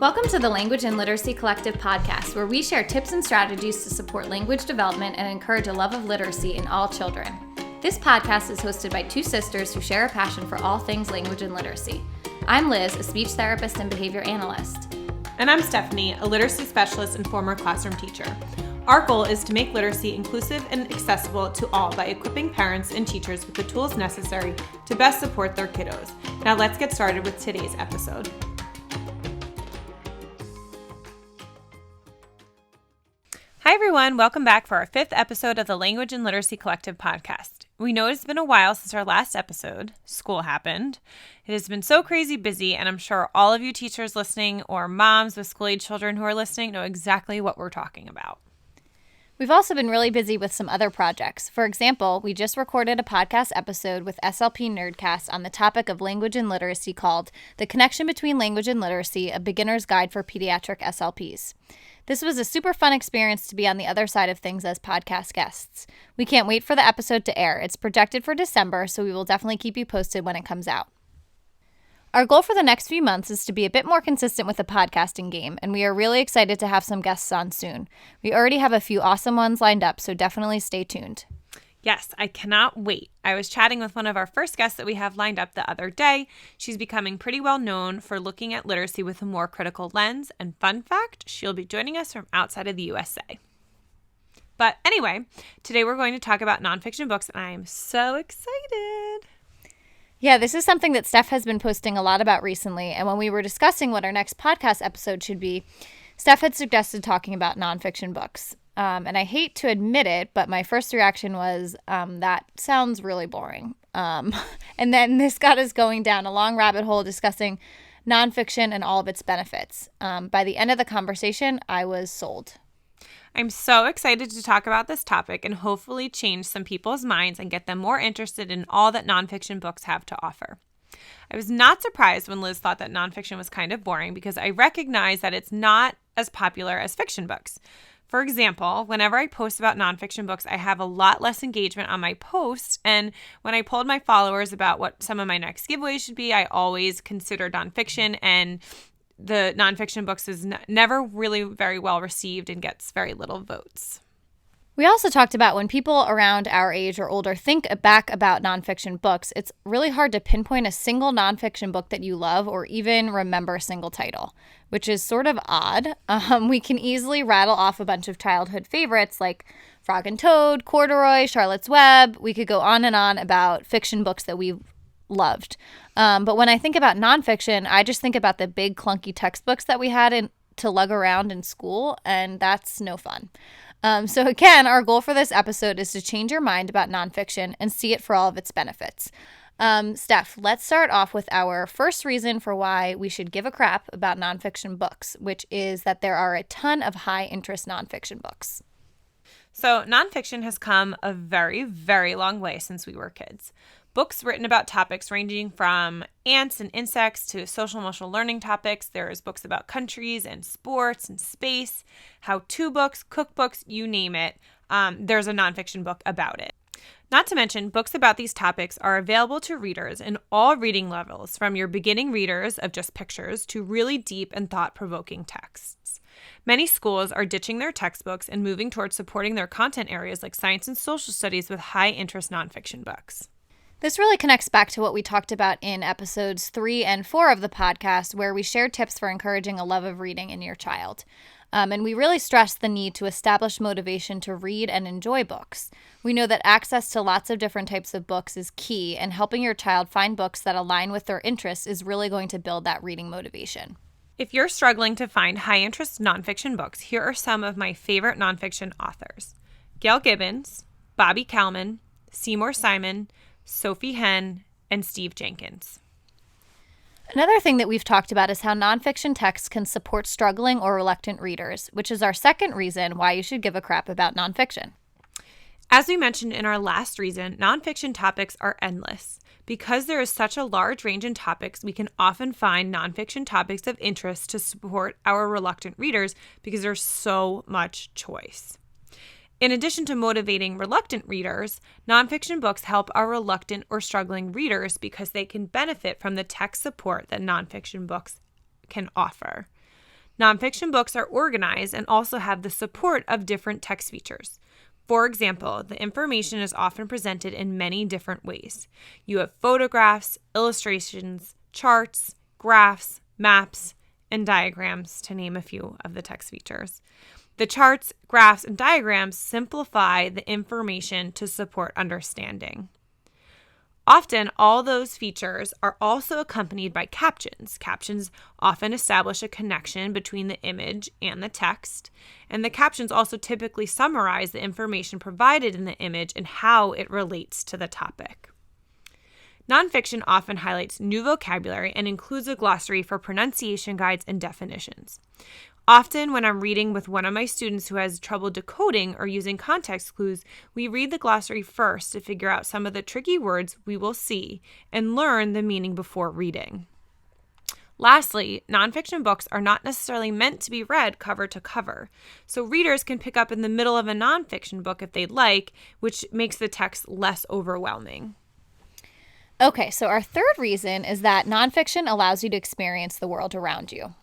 Welcome to the Language and Literacy Collective podcast, where we share tips and strategies to support language development and encourage a love of literacy in all children. This podcast is hosted by two sisters who share a passion for all things language and literacy. I'm Liz, a speech therapist and behavior analyst. And I'm Stephanie, a literacy specialist and former classroom teacher. Our goal is to make literacy inclusive and accessible to all by equipping parents and teachers with the tools necessary to best support their kiddos. Now let's get started with today's episode. Hi everyone, welcome back for our 5th episode of the Language and Literacy Collective podcast. We know it's been a while since our last episode. School happened. It has been so crazy busy, and I'm sure all of you teachers listening or moms with school-age children who are listening know exactly what we're talking about. We've also been really busy with some other projects. For example, we just recorded a podcast episode with SLP Nerdcast on the topic of language and literacy called The Connection Between Language and Literacy, a Beginner's Guide for Pediatric SLPs. This was a super fun experience to be on the other side of things as podcast guests. We can't wait for the episode to air. It's projected for December, so we will definitely keep you posted when it comes out. Our goal for the next few months is to be a bit more consistent with the podcasting game, and we are really excited to have some guests on soon. We already have a few awesome ones lined up, so definitely stay tuned. Yes, I cannot wait. I was chatting with one of our first guests that we have lined up the other day. She's becoming pretty well known for looking at literacy with a more critical lens, and fun fact, she'll be joining us from outside of the USA. But anyway, today we're going to talk about nonfiction books, and I am so excited. Yeah, this is something that Steph has been posting a lot about recently, and when we were discussing what our next podcast episode should be, Steph had suggested talking about nonfiction books. And I hate to admit it, but my first reaction was, that sounds really boring. And then this got us going down a long rabbit hole discussing nonfiction and all of its benefits. By the end of the conversation, I was sold. I'm so excited to talk about this topic and hopefully change some people's minds and get them more interested in all that nonfiction books have to offer. I was not surprised when Liz thought that nonfiction was kind of boring because I recognize that it's not as popular as fiction books. For example, whenever I post about nonfiction books, I have a lot less engagement on my posts. And when I polled my followers about what some of my next giveaways should be, I always considered nonfiction, and the nonfiction books is never really very well received and gets very little votes. We also talked about when people around our age or older think back about nonfiction books, it's really hard to pinpoint a single nonfiction book that you love or even remember a single title, which is sort of odd. We can easily rattle off a bunch of childhood favorites like Frog and Toad, Corduroy, Charlotte's Web. We could go on and on about fiction books that we loved. But when I think about nonfiction, I just think about the big clunky textbooks that we had to lug around in school, and that's no fun. So again, our goal for this episode is to change your mind about nonfiction and see it for all of its benefits. Steph, let's start off with our first reason for why we should give a crap about nonfiction books, which is that there are a ton of high-interest nonfiction books. So nonfiction has come a very, very long way since we were kids. Books written about topics ranging from ants and insects to social emotional learning topics. There's books about countries and sports and space, how-to books, cookbooks, you name it. There's a nonfiction book about it. Not to mention, books about these topics are available to readers in all reading levels, from your beginning readers of just pictures to really deep and thought-provoking texts. Many schools are ditching their textbooks and moving towards supporting their content areas like science and social studies with high-interest nonfiction books. This really connects back to what we talked about in episodes 3 and 4 of the podcast, where we shared tips for encouraging a love of reading in your child. And we really stressed the need to establish motivation to read and enjoy books. We know that access to lots of different types of books is key, and helping your child find books that align with their interests is really going to build that reading motivation. If you're struggling to find high-interest nonfiction books, here are some of my favorite nonfiction authors: Gail Gibbons, Bobby Kalman, Seymour Simon, Sophie Henn, and Steve Jenkins. Another thing that we've talked about is how nonfiction texts can support struggling or reluctant readers, which is our second reason why you should give a crap about nonfiction. As we mentioned in our last reason, nonfiction topics are endless. Because there is such a large range in topics, we can often find nonfiction topics of interest to support our reluctant readers because there's so much choice. In addition to motivating reluctant readers, nonfiction books help our reluctant or struggling readers because they can benefit from the text support that nonfiction books can offer. Nonfiction books are organized and also have the support of different text features. For example, the information is often presented in many different ways. You have photographs, illustrations, charts, graphs, maps, and diagrams, to name a few of the text features. The charts, graphs, and diagrams simplify the information to support understanding. Often, all those features are also accompanied by captions. Captions often establish a connection between the image and the text, and the captions also typically summarize the information provided in the image and how it relates to the topic. Nonfiction often highlights new vocabulary and includes a glossary for pronunciation guides and definitions. Often, when I'm reading with one of my students who has trouble decoding or using context clues, we read the glossary first to figure out some of the tricky words we will see and learn the meaning before reading. Lastly, nonfiction books are not necessarily meant to be read cover to cover, so readers can pick up in the middle of a nonfiction book if they'd like, which makes the text less overwhelming. Okay, so our third reason is that nonfiction allows you to experience the world around you.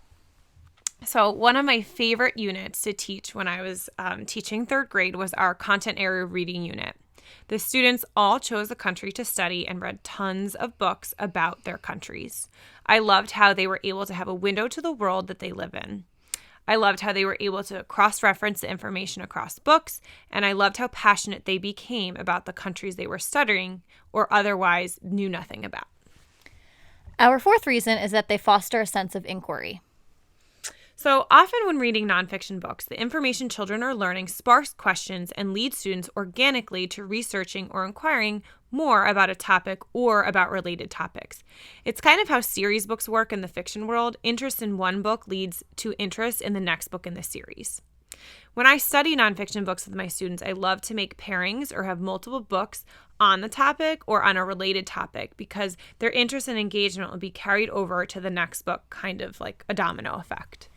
So one of my favorite units to teach when I was teaching third grade was our content area reading unit. The students all chose a country to study and read tons of books about their countries. I loved how they were able to have a window to the world that they live in. I loved how they were able to cross-reference the information across books, and I loved how passionate they became about the countries they were studying or otherwise knew nothing about. Our fourth reason is that they foster a sense of inquiry. So often when reading nonfiction books, the information children are learning sparks questions and leads students organically to researching or inquiring more about a topic or about related topics. It's kind of how series books work in the fiction world. Interest in one book leads to interest in the next book in the series. When I study nonfiction books with my students, I love to make pairings or have multiple books on the topic or on a related topic because their interest and engagement will be carried over to the next book, kind of like a domino effect.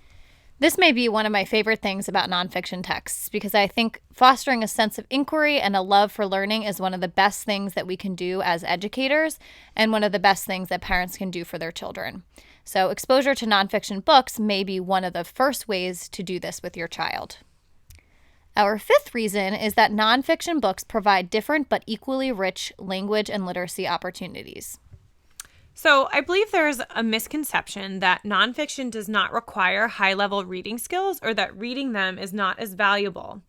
This may be one of my favorite things about nonfiction texts because I think fostering a sense of inquiry and a love for learning is one of the best things that we can do as educators and one of the best things that parents can do for their children. So exposure to nonfiction books may be one of the first ways to do this with your child. Our fifth reason is that nonfiction books provide different but equally rich language and literacy opportunities. So I believe there's a misconception that nonfiction does not require high-level reading skills or that reading them is not as valuable.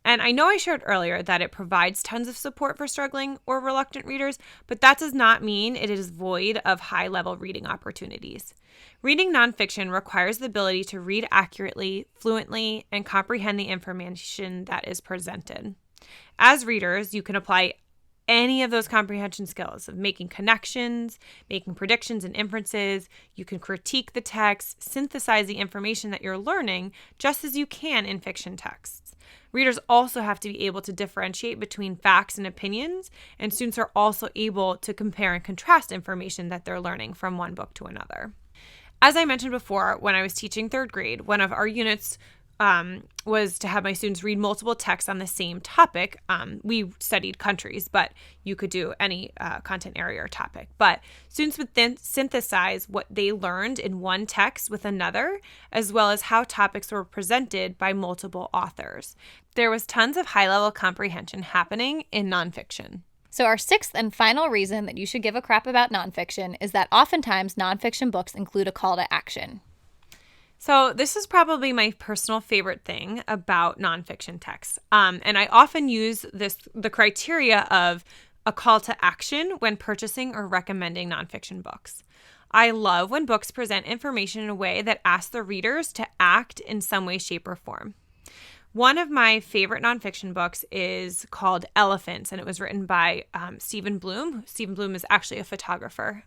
And I know I shared earlier that it provides tons of support for struggling or reluctant readers, but that does not mean it is void of high-level reading opportunities. Reading nonfiction requires the ability to read accurately, fluently, and comprehend the information that is presented. As readers, you can apply any of those comprehension skills of making connections, making predictions and inferences. You can critique the text, synthesize the information that you're learning, just as you can in fiction texts. Readers also have to be able to differentiate between facts and opinions, and students are also able to compare and contrast information that they're learning from one book to another. As I mentioned before, when I was teaching third grade, one of our units was to have my students read multiple texts on the same topic. We studied countries, but you could do any content area or topic. But students would then synthesize what they learned in one text with another, as well as how topics were presented by multiple authors. There was tons of high-level comprehension happening in nonfiction. So our sixth and final reason that you should give a crap about nonfiction is that oftentimes nonfiction books include a call to action. So this is probably my personal favorite thing about nonfiction texts. And I often use the criteria of a call to action when purchasing or recommending nonfiction books. I love when books present information in a way that asks the readers to act in some way, shape, or form. One of my favorite nonfiction books is called Elephants, and it was written by Stephen Bloom. Stephen Bloom is actually a photographer.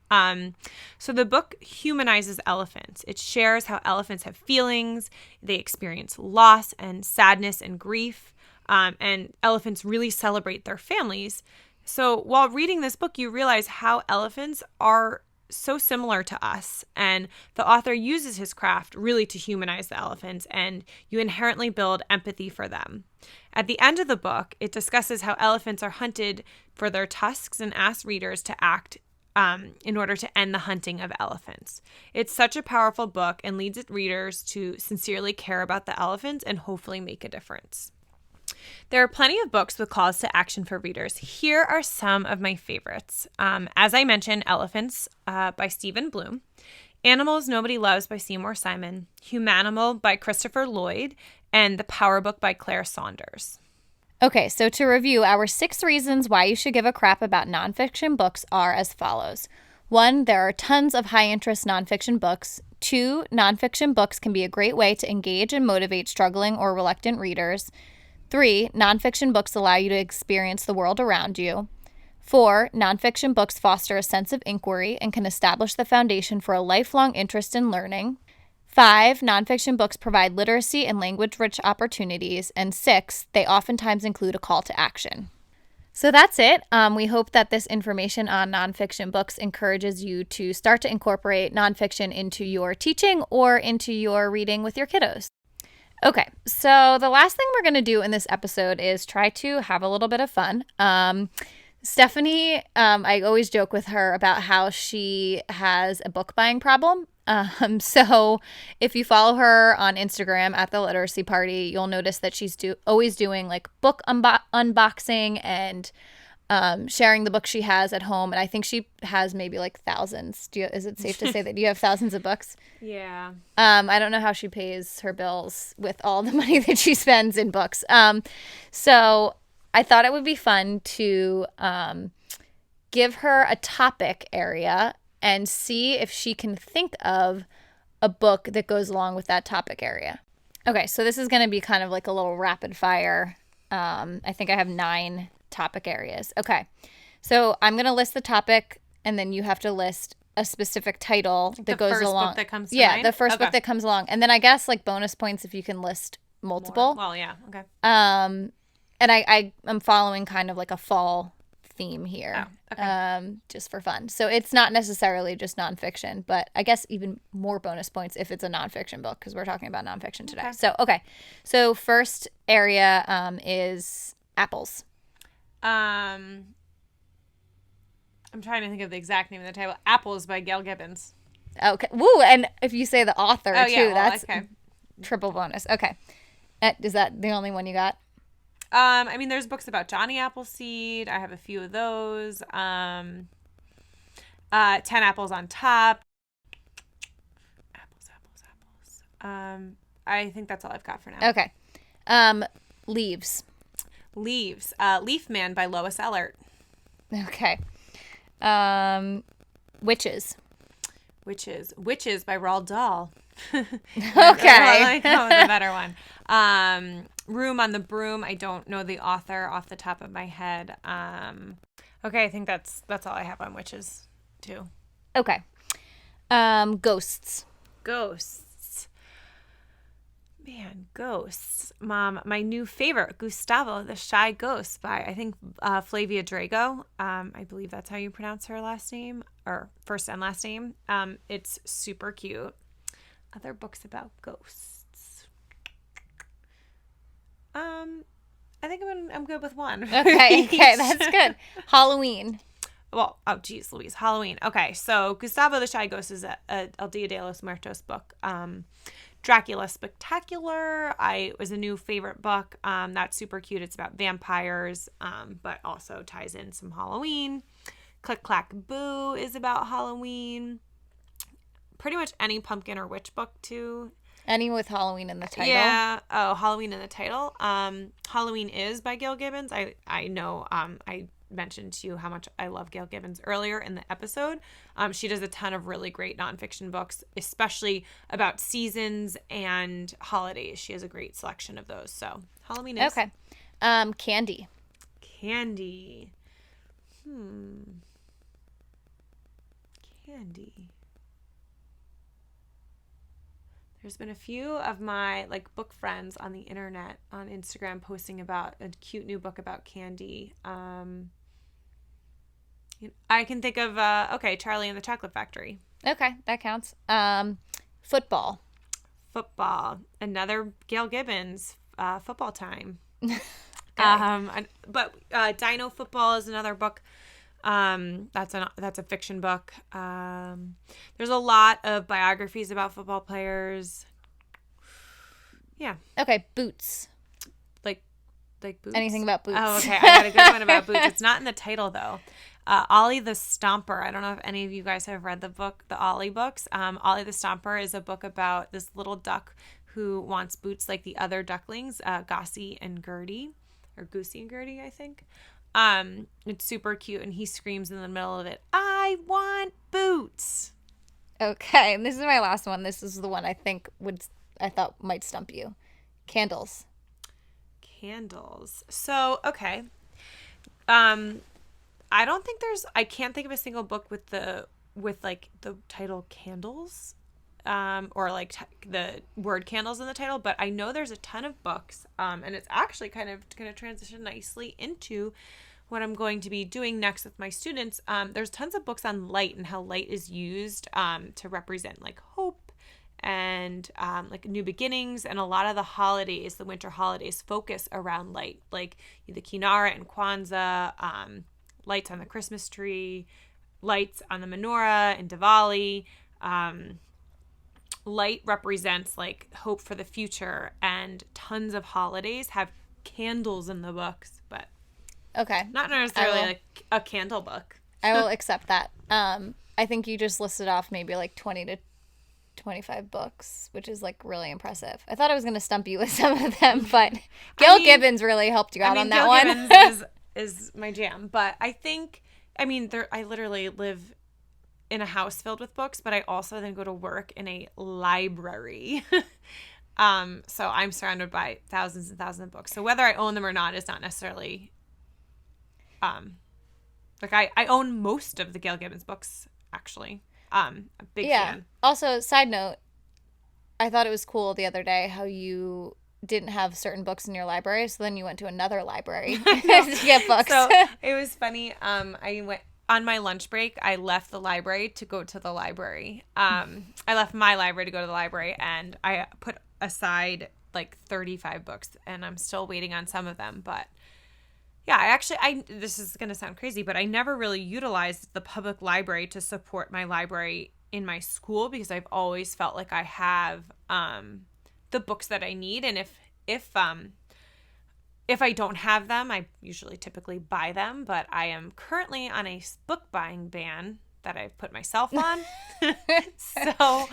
So the book humanizes elephants. It shares how elephants have feelings, they experience loss and sadness and grief, and elephants really celebrate their families. So while reading this book, you realize how elephants are so similar to us, and the author uses his craft really to humanize the elephants, and you inherently build empathy for them. At the end of the book, it discusses how elephants are hunted for their tusks and asks readers to act in order to end the hunting of elephants. It's such a powerful book and leads its readers to sincerely care about the elephants and hopefully make a difference. There are plenty of books with calls to action for readers. Here are some of my favorites. As I mentioned, Elephants by Stephen Bloom, Animals Nobody Loves by Seymour Simon, Humanimal by Christopher Lloyd, and The Power Book by Claire Saunders. Okay, so to review, our 6 reasons why you should give a crap about nonfiction books are as follows. 1, there are tons of high-interest nonfiction books. 2, nonfiction books can be a great way to engage and motivate struggling or reluctant readers. 3, nonfiction books allow you to experience the world around you. 4, nonfiction books foster a sense of inquiry and can establish the foundation for a lifelong interest in learning. 5, nonfiction books provide literacy and language-rich opportunities. And 6, they oftentimes include a call to action. So that's it. We hope that this information on nonfiction books encourages you to start to incorporate nonfiction into your teaching or into your reading with your kiddos. Okay, so the last thing we're going to do in this episode is try to have a little bit of fun. Stephanie, I always joke with her about how she has a book buying problem. So if you follow her on Instagram at the Literacy Party, you'll notice that she's always doing like book unboxing and sharing the books she has at home. And I think she has maybe like thousands. Is it safe to say that you have thousands of books? Yeah. I don't know how she pays her bills with all the money that she spends in books. So I thought it would be fun to give her a topic area and see if she can think of a book that goes along with that topic area. Okay, so this is going to be kind of like a little rapid fire. I think I have 9 topic areas. Okay, so I'm going to list the topic, and then you have to list a specific title that goes along. The first book that comes to mind? The first book that comes along. And then I guess like bonus points if you can list multiple. Well, yeah, okay. And I'm following kind of like a fall theme here, just for fun. So it's not necessarily just nonfiction, but I guess even more bonus points if it's a nonfiction book because we're talking about nonfiction today. Okay. So first area is apples. I'm trying to think of the exact name of the title. Apples by Gail Gibbons. Okay. Woo! And if you say the author too, yeah, well, that's okay. Triple bonus. Okay. Is that the only one you got? I mean, there's books about Johnny Appleseed. I have a few of those. 10 Apples on Top. Apples. I think that's all I've got for now. Okay. Leaves. Leaves. Leaf Man by Lois Ehlert. Okay. Witches. Witches by Roald Dahl. Okay. I know the better one. Room on the Broom. I don't know the author off the top of my head. Okay, I think that's all I have on witches too. Okay. Ghosts. Man, ghosts. Mom, my new favorite, Gustavo the Shy Ghost by, I think, Flavia Drago. I believe that's how you pronounce her last name, or first and last name. It's super cute. Other books about ghosts. I think I'm good with one. Okay, that's good. Halloween. Well, oh geez, Louise, Halloween. Okay, so Gustavo the Shy Ghost is a El Dia de los Muertos book. Dracula Spectacular. It was a new favorite book. That's super cute. It's about vampires, but also ties in some Halloween. Click Clack Boo is about Halloween. Pretty much any pumpkin or witch book too. Any with Halloween in the title? Yeah. Oh, Halloween in the title. Halloween is by Gail Gibbons. I know. I mentioned to you how much I love Gail Gibbons earlier in the episode. She does a ton of really great nonfiction books, especially about seasons and holidays. She has a great selection of those. So Halloween is. Okay. Candy. Candy. There's been a few of my book friends on the internet on Instagram posting about a cute new book about candy. I can think of Charlie and the Chocolate Factory. Okay, that counts. Football. Another Gail Gibbons. Football Time. Okay. But Dino Football is another book That's a fiction book. There's a lot of biographies about football players. Yeah. Okay, Boots. Like Boots? Anything about Boots? Oh, okay. I got a good one about Boots. It's not in the title, though. Ollie the Stomper. I don't know if any of you guys have read the book, the Ollie books. Ollie the Stomper is a book about this little duck who wants boots like the other ducklings, Gossie and Gertie, or Goosey and Gertie, I think. It's super cute, and he screams in the middle of it, "I want boots." Okay, and this is my last one. This is the one I thought might stump you. Candles. Candles. So, okay. I can't think of a single book with like the title Candles, or like the word candles in the title, but I know there's a ton of books, and it's actually kind of going to transition nicely into what I'm going to be doing next with my students. There's tons of books on light and how light is used to represent like hope and like new beginnings, and a lot of the holidays, the winter holidays, focus around light, like the Kinara and Kwanzaa, lights on the Christmas tree, lights on the menorah and Diwali. Light represents like hope for the future, and tons of holidays have candles in the books, but okay, not necessarily like a candle book. I will accept that. I think you just listed off maybe like 20 to 25 books, which is like really impressive. I thought I was going to stump you with some of them, but Gibbons really helped you out on that one. Gibbons is my jam, but I literally live in a house filled with books, but I also then go to work in a library. So I'm surrounded by thousands and thousands of books. So whether I own them or not is not necessarily, like I own most of the Gail Gibbons books, actually. A big fan. Also, side note, I thought it was cool the other day how you didn't have certain books in your library, so then you went to another library to get books. So it was funny. I went on my lunch break. I left the library to go to the library. I left my library to go to the library, and I put aside like 35 books, and I'm still waiting on some of them, but yeah, this is going to sound crazy, but I never really utilized the public library to support my library in my school, because I've always felt like I have the books that I need. And if I don't have them, I usually typically buy them, but I am currently on a book buying ban that I've put myself on. So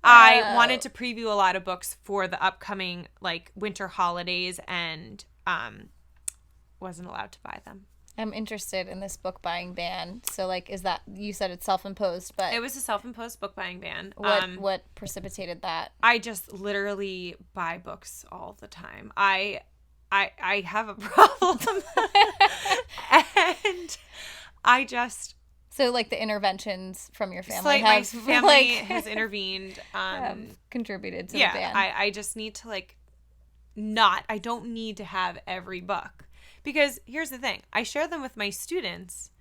I wanted to preview a lot of books for the upcoming like winter holidays, and wasn't allowed to buy them. I'm interested in this book buying ban. So like, is that, you said it's self-imposed, but it was a self-imposed book buying ban. What precipitated that? I just literally buy books all the time. I have a problem. And I just, so like the interventions from your family, like my family has intervened, contributed to the ban. I just need to I don't need to have every book. Because here's the thing, I share them with my students,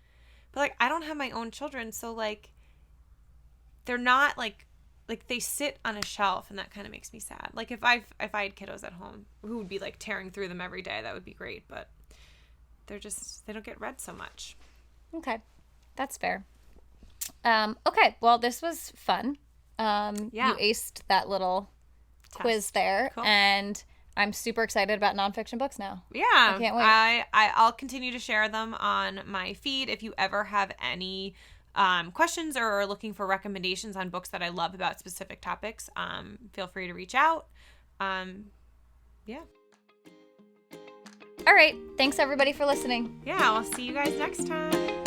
but like I don't have my own children, so like they're not like they sit on a shelf, and that kind of makes me sad. Like if I had kiddos at home who would be like tearing through them every day, that would be great, but they don't get read so much. Okay, that's fair. Okay, well this was fun. You aced that little quiz there, cool. And I'm super excited about nonfiction books now. Yeah. I can't wait. I'll continue to share them on my feed. If you ever have any questions or are looking for recommendations on books that I love about specific topics, feel free to reach out. Yeah. All right. Thanks everybody for listening. Yeah, I'll see you guys next time.